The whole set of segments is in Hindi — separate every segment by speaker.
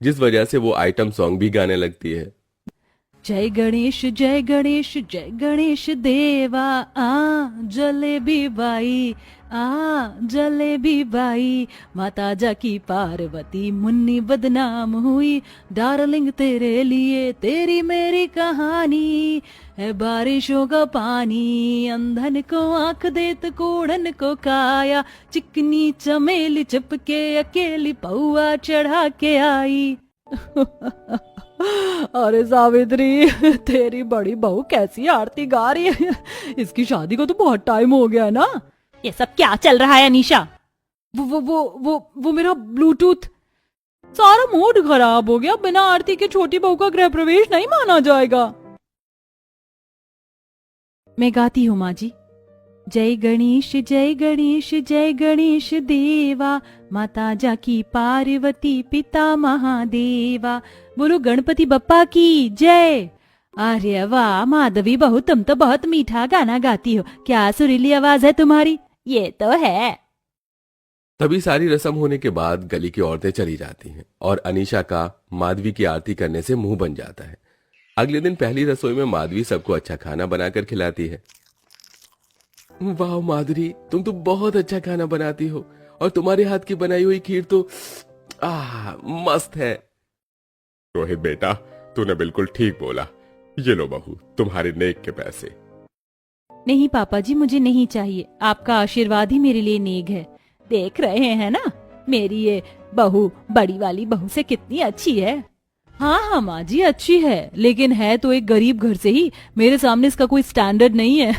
Speaker 1: जिस वजह से वो आइटम सॉन्ग भी गाने लगती है।
Speaker 2: जय गणेश जय गणेश जय गणेश देवा, आ जलेबी बाई, आ जलेबी बाई, माता जाकी पार्वती मुन्नी बदनाम हुई, डार्लिंग तेरे लिए तेरी मेरी कहानी है बारिशों का पानी, अंधन को आंख देत कूड़न को काया, चिकनी चमेली चपके अकेली पौआ चढ़ा के आई। अरे सावित्री, तेरी बड़ी बहू कैसी आरती गा रही है। इसकी शादी को तो बहुत टाइम हो गया ना।
Speaker 3: ये सब क्या चल रहा है अनीशा?
Speaker 2: वो मेरा ब्लूटूथ, सारा मूड खराब हो गया। बिना आरती के छोटी बहू का गृह प्रवेश नहीं माना जाएगा। मैं गाती हूँ माँ जी। जय गणेश जय गणेश जय गणेश देवा, माता जाकी पार्वती पिता महादेवा, बोलो गणपति बप्पा की जय। अरे वाह माधवी बहू, तुम तो बहुत मीठा गाना गाती हो। क्या सुरीली आवाज है तुम्हारी।
Speaker 3: ये तो है।
Speaker 1: तभी सारी रस्म होने के बाद गली की औरतें चली जाती हैं और अनीशा का माधवी की आरती करने से मुंह बन जाता है। अगले दिन पहली रसोई में माधवी सबको अच्छा खाना बनाकर खिलाती है। वाह माधुरी, तुम तो बहुत अच्छा खाना बनाती हो और तुम्हारे हाथ की बनाई हुई खीर तो मस्त है।
Speaker 4: रोहित बेटा, तूने बिल्कुल ठीक बोला। ये लो बहू, तुम्हारे नेक के पैसे।
Speaker 2: नहीं पापा जी, मुझे नहीं चाहिए। आपका आशीर्वाद ही मेरे लिए नेक है।
Speaker 3: देख रहे हैं ना मेरी ये बहू, बड़ी वाली बहू से कितनी अच्छी है।
Speaker 2: हाँ हाँ माँ जी, अच्छी है, लेकिन है तो एक गरीब घर से ही। मेरे सामने इसका कोई स्टैंडर्ड नहीं है।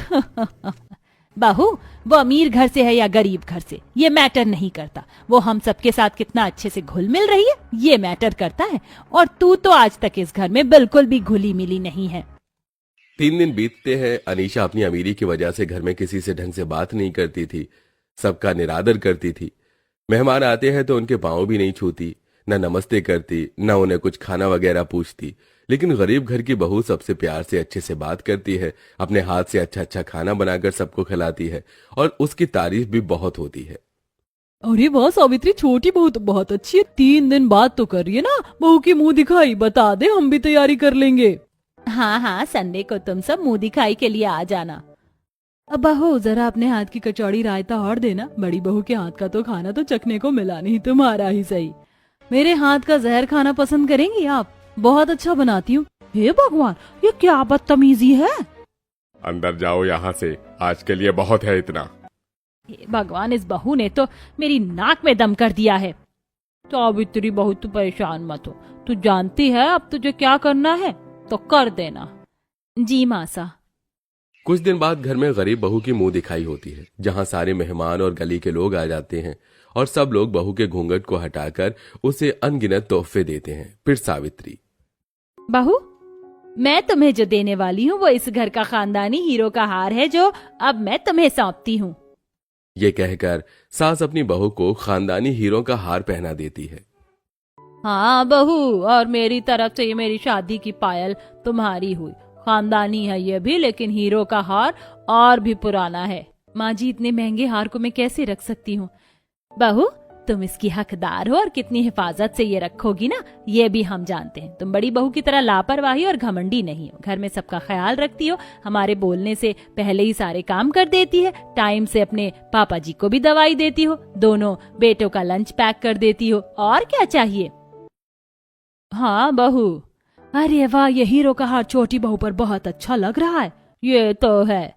Speaker 3: बहू वो अमीर घर से है या गरीब घर से, ये मैटर नहीं करता। वो हम सबके साथ कितना अच्छे से घुल मिल रही है, ये मैटर करता है। और तू तो आज तक इस घर में बिल्कुल भी घुली मिली नहीं है।
Speaker 1: 3 दिन बीतते हैं। अनीशा अपनी अमीरी की वजह से घर में किसी से ढंग से बात नहीं करती थी, सबका निरादर करती थी। मेहमान आते हैं तो उनके पांव भी नहीं छूती, न नमस्ते करती, न उन्हें कुछ खाना वगैरह पूछती। लेकिन गरीब घर की बहू सबसे प्यार से अच्छे से बात करती है, अपने हाथ से अच्छा अच्छा खाना बनाकर सबको खिलाती है और उसकी तारीफ भी बहुत होती है।
Speaker 2: अरे वाह सावित्री, छोटी बहू तो बहुत अच्छी है। 3 दिन बाद तो कर रही है ना। बहू की मुंह दिखाई बता दे, हम भी तैयारी कर लेंगे।
Speaker 3: हाँ हाँ, संडे को तुम सब मुंह दिखाई के लिए आ जाना।
Speaker 2: अब बहू जरा अपने हाथ की कचौड़ी रायता और देना। बड़ी बहू के हाथ का तो खाना तो चखने को मिला नहीं, तुम्हारा ही सही। मेरे हाथ का जहर खाना पसंद करेंगी आप? बहुत अच्छा बनाती हूँ। हे भगवान, ये क्या बदतमीजी है।
Speaker 4: अंदर जाओ यहाँ से, आज के लिए बहुत है इतना।
Speaker 3: हे भगवान, इस बहू ने तो मेरी नाक में दम कर दिया है। सावित्री बहू, तू परेशान मत हो। तू जानती है अब तुझे क्या करना है, तो कर देना।
Speaker 2: जी मासा।
Speaker 1: कुछ दिन बाद घर में गरीब बहू की मुंह दिखाई होती है, जहां सारे मेहमान और गली के लोग आ जाते हैं और सब लोग बहू के घूंघट को हटाकर उसे अनगिनत तोहफे देते हैं। फिर सावित्री,
Speaker 3: बहू मैं तुम्हें जो देने वाली हूँ वो इस घर का खानदानी हीरो का हार है, जो अब मैं तुम्हें सौंपती हूँ।
Speaker 1: ये कहकर सास अपनी बहू को खानदानी हीरो का हार पहना देती है।
Speaker 3: हाँ बहू, और मेरी तरफ से ये मेरी शादी की पायल तुम्हारी हुई। खानदानी है ये भी, लेकिन हीरो का हार और भी पुराना है।
Speaker 2: माँ जी, इतने महंगे हार को मैं कैसे रख सकती हूँ?
Speaker 3: बहू तुम इसकी हकदार हो और कितनी हिफाजत से ये रखोगी ना, ये भी हम जानते हैं। तुम बड़ी बहू की तरह लापरवाही और घमंडी नहीं हो। घर में सबका ख्याल रखती हो, हमारे बोलने से पहले ही सारे काम कर देती है। टाइम से अपने पापा जी को भी दवाई देती हो, दोनों बेटों का लंच पैक कर देती हो। और क्या चाहिए?
Speaker 2: हाँ बहू। अरे वाह, ये हीरो का हार छोटी बहू पर बहुत अच्छा लग रहा है।
Speaker 3: ये तो है।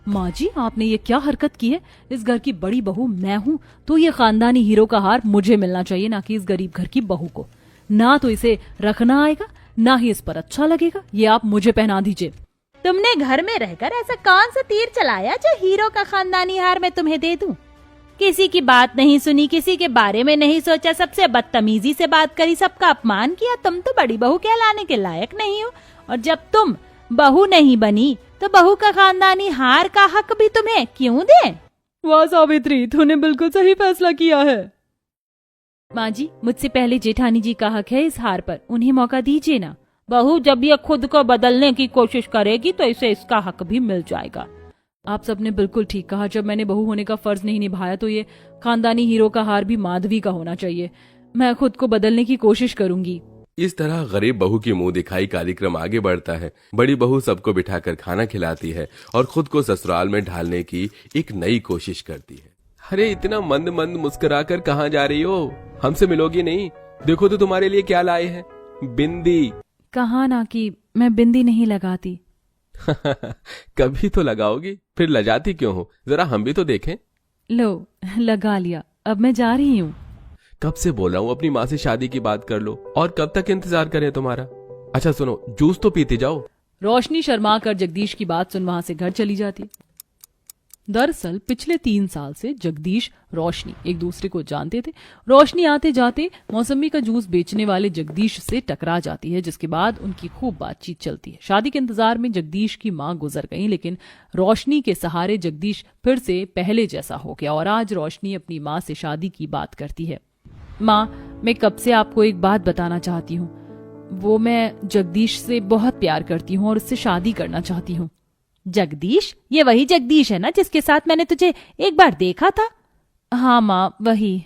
Speaker 2: माँ जी, आपने ये क्या हरकत की है? इस घर की बड़ी बहू मैं हूँ, तो ये खानदानी हीरो का हार मुझे मिलना चाहिए, ना कि इस गरीब घर की बहू को। ना तो इसे रखना आएगा, ना ही इस पर अच्छा लगेगा। ये आप मुझे पहना दीजिए।
Speaker 3: तुमने घर में रहकर ऐसा कौन सा तीर चलाया जो हीरो का खानदानी हार मैं तुम्हें दे दूं? किसी की बात नहीं सुनी, किसी के बारे में नहीं सोचा, सबसे बदतमीजी से बात करी, सबका अपमान किया। तुम तो बड़ी बहू कहलाने के लायक नहीं हो। और जब तुम बहू नहीं बनी तो बहू का खानदानी हार का हक भी तुम्हें क्यों दे?
Speaker 2: वाह सावित्री, तूने बिल्कुल सही फैसला किया है। माँ जी, मुझसे पहले जेठानी जी का हक है इस हार पर, उन्हें मौका दीजिए ना।
Speaker 3: बहू जब ये खुद को बदलने की कोशिश करेगी तो इसे इसका हक भी मिल जाएगा।
Speaker 2: आप सबने बिल्कुल ठीक कहा। जब मैंने बहू होने का फर्ज नहीं निभाया तो ये खानदानी हीरो का हार भी माधवी का होना चाहिए। मैं खुद को बदलने की कोशिश करूंगी।
Speaker 1: इस तरह गरीब बहू की मुंह दिखाई कार्यक्रम आगे बढ़ता है। बड़ी बहू सबको बिठाकर खाना खिलाती है और खुद को ससुराल में ढालने की एक नई कोशिश करती है। अरे इतना मंद मंद मुस्कुराकर कहाँ जा रही हो? हमसे मिलोगी नहीं? देखो तो तुम्हारे लिए क्या लाए हैं, बिंदी।
Speaker 2: कहा ना कि मैं बिंदी नहीं लगाती।
Speaker 1: कभी तो लगाओगी, फिर लजाती क्यों हो? जरा हम भी तो देखें।
Speaker 2: लो, लगा लिया, अब मैं जा रही हूँ।
Speaker 1: कब से बोल रहा हूँ अपनी माँ से शादी की बात कर लो, और कब तक इंतजार करें तुम्हारा? अच्छा सुनो, जूस तो पीते जाओ।
Speaker 2: रोशनी शर्मा कर जगदीश की बात सुन वहां से घर चली जाती। दरअसल पिछले 3 साल से जगदीश रोशनी एक दूसरे को जानते थे। रोशनी आते जाते मौसमी का जूस बेचने वाले जगदीश से टकरा जाती है, जिसके बाद उनकी खूब बातचीत चलती है। शादी के इंतजार में जगदीश की मां गुजर गई, लेकिन रोशनी के सहारे जगदीश फिर से पहले जैसा हो गया और आज रोशनी अपनी मां से शादी की बात करती है। मां, मैं कब से आपको एक बात बताना चाहती हूँ। वो मैं जगदीश से बहुत प्यार करती हूँ और उससे शादी करना चाहती हूँ।
Speaker 3: जगदीश? ये वही जगदीश है ना जिसके साथ मैंने तुझे एक बार देखा था?
Speaker 2: हाँ माँ, वही।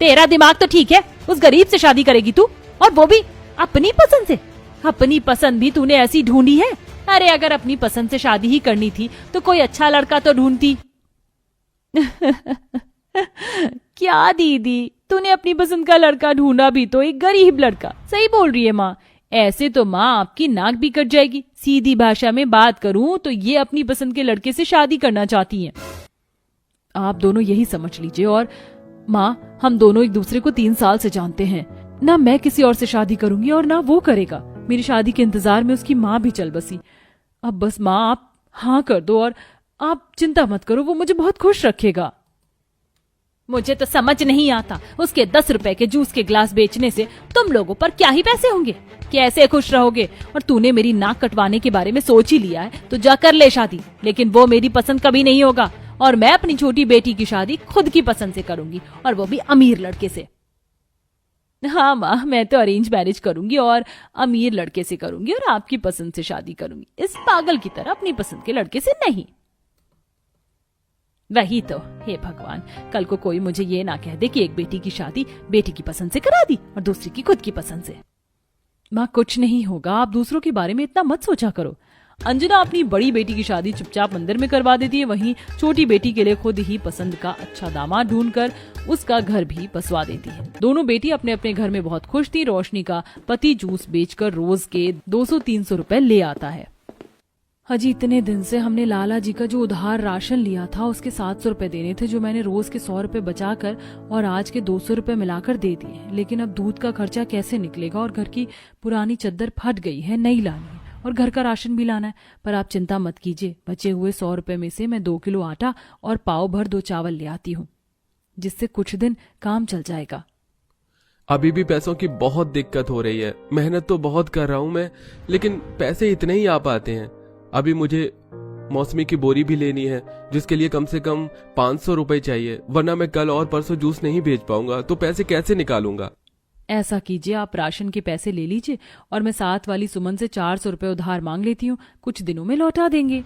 Speaker 3: तेरा दिमाग तो ठीक है? उस गरीब से शादी करेगी तू, और वो भी अपनी पसंद से? अपनी पसंद भी तूने ऐसी ढूंढी है? अरे अगर अपनी पसंद से शादी ही करनी थी तो कोई अच्छा लड़का तो ढूंढती।
Speaker 2: क्या दीदी, तूने अपनी पसंद का लड़का ढूंढा भी तो एक गरीब लड़का।
Speaker 3: सही बोल रही है माँ, ऐसे तो माँ आपकी नाक भी कट जाएगी। सीधी भाषा में बात करूं तो ये अपनी पसंद के लड़के से शादी करना चाहती हैं।
Speaker 2: आप दोनों यही समझ लीजिए। और माँ, हम दोनों एक दूसरे को 3 साल से जानते हैं। ना मैं किसी और से शादी करूंगी और ना वो करेगा। मेरी शादी के इंतजार में उसकी माँ भी चल बसी। अब बस माँ, आप हाँ कर दो और आप चिंता मत करो, वो मुझे बहुत खुश रखेगा।
Speaker 3: मुझे तो समझ नहीं आता, उसके 10 रुपए के जूस के ग्लास बेचने से तुम लोगों पर क्या ही पैसे होंगे? कैसे खुश रहोगे? और तूने मेरी नाक कटवाने के बारे में सोच ही लिया है तो जा कर ले शादी, लेकिन वो मेरी पसंद कभी नहीं होगा। और मैं अपनी छोटी बेटी की शादी खुद की पसंद से करूंगी, और वो भी अमीर लड़के से।
Speaker 2: हाँ माँ, मैं तो अरेंज मैरिज करूंगी और अमीर लड़के से करूंगी और आपकी पसंद से शादी करूंगी, इस पागल की तरह अपनी पसंद के लड़के से नहीं।
Speaker 3: वही तो, हे भगवान, कल को कोई मुझे ये ना कह दे कि एक बेटी की शादी बेटी की पसंद से करा दी और दूसरी की खुद की पसंद से।
Speaker 2: माँ, कुछ नहीं होगा, आप दूसरों के बारे में इतना मत सोचा करो। अंजना अपनी बड़ी बेटी की शादी चुपचाप मंदिर में करवा देती है, वहीं छोटी बेटी के लिए खुद ही पसंद का अच्छा दामाद ढूंढकर उसका घर भी बसवा देती है। दोनों बेटी अपने अपने घर में बहुत खुश थी। रोशनी का पति जूस बेचकर रोज के 200-300 रुपए ले आता है। हाजी, इतने दिन से हमने लाला जी का जो उधार राशन लिया था उसके 700 रुपए देने थे, जो मैंने रोज के 100 रुपए बचाकर और आज के 200 रुपए मिलाकर दे दिए। लेकिन अब दूध का खर्चा कैसे निकलेगा और घर की पुरानी चद्दर फट गई है, नई लानी है और घर का राशन भी लाना है। पर आप चिंता मत कीजिए, बचे हुए 100 रुपए में से मैं 2 किलो आटा और पाव भर 2 चावल ले आती हूँ, जिससे कुछ दिन काम चल जाएगा।
Speaker 1: अभी भी पैसों की बहुत दिक्कत हो रही है। मेहनत तो बहुत कर रहा हूं मैं, लेकिन पैसे इतने ही आ पाते हैं। अभी मुझे मौसमी की बोरी भी लेनी है, जिसके लिए कम से कम 500 रुपए चाहिए, वरना मैं कल और परसों जूस नहीं बेच पाऊंगा। तो पैसे कैसे निकालूंगा?
Speaker 2: ऐसा कीजिए, आप राशन के पैसे ले लीजिए और मैं साथ वाली सुमन से 400 रुपए उधार मांग लेती हूँ, कुछ दिनों में लौटा देंगे।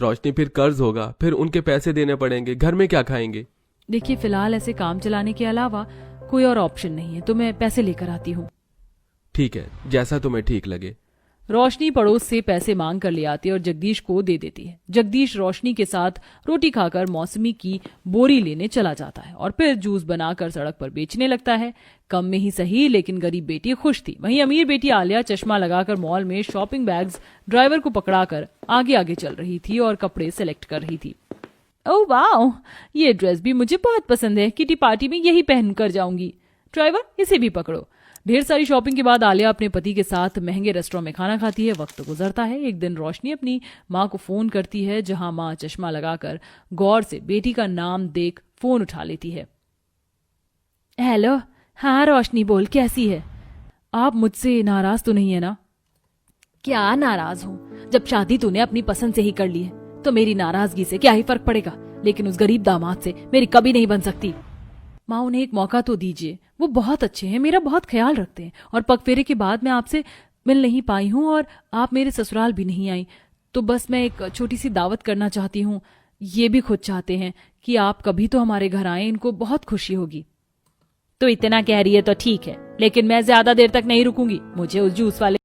Speaker 1: रोशनी, फिर कर्ज होगा, फिर उनके पैसे देने पड़ेंगे, घर में क्या खाएंगे?
Speaker 2: देखिए, फिलहाल ऐसे काम चलाने के अलावा कोई और ऑप्शन नहीं है, तो मैं पैसे लेकर आती हूँ।
Speaker 1: ठीक है, जैसा तुम्हें ठीक लगे।
Speaker 2: रोशनी पड़ोस से पैसे मांग कर ले आती है और जगदीश को दे देती है। जगदीश रोशनी के साथ रोटी खाकर मौसमी की बोरी लेने चला जाता है और फिर जूस बनाकर सड़क पर बेचने लगता है। कम में ही सही, लेकिन गरीब बेटी खुश थी। वहीं अमीर बेटी आलिया चश्मा लगाकर मॉल में शॉपिंग बैग्स ड्राइवर को पकड़ाकर आगे आगे चल रही थी और कपड़े सेलेक्ट कर रही थी। ओह वाह, ये ड्रेस भी मुझे बहुत पसंद है, किटी पार्टी में यही पहन कर जाऊंगी। ड्राइवर, इसे भी पकड़ो। ढेर सारी शॉपिंग के बाद आलिया अपने पति के साथ महंगे रेस्टोरेंट में खाना खाती है। वक्त गुजरता है। एक दिन रोशनी अपनी माँ को फोन करती है, जहां माँ चश्मा लगाकर गौर से बेटी का नाम देख फोन उठा लेती है। हेलो, हाँ रोशनी बोल, कैसी है? आप मुझसे नाराज तो नहीं है ना? क्या नाराज हूँ, जब शादी तूने अपनी पसंद से ही कर ली है तो मेरी नाराजगी से क्या ही फर्क पड़ेगा, लेकिन उस गरीब दामाद से मेरी कभी नहीं बन सकती। माँ, उन्हें एक मौका तो दीजिए, वो बहुत अच्छे हैं, मेरा बहुत ख्याल रखते हैं और पगफेरे के बाद मैं आपसे मिल नहीं पाई हूँ और आप मेरे ससुराल भी नहीं आई, तो बस मैं एक छोटी सी दावत करना चाहती हूँ। ये भी खुद चाहते हैं कि आप कभी तो हमारे घर आए, इनको बहुत खुशी होगी।
Speaker 3: तो इतना कह रही है तो ठीक है, लेकिन मैं ज्यादा देर तक नहीं रुकूंगी। मुझे उस जूस वाले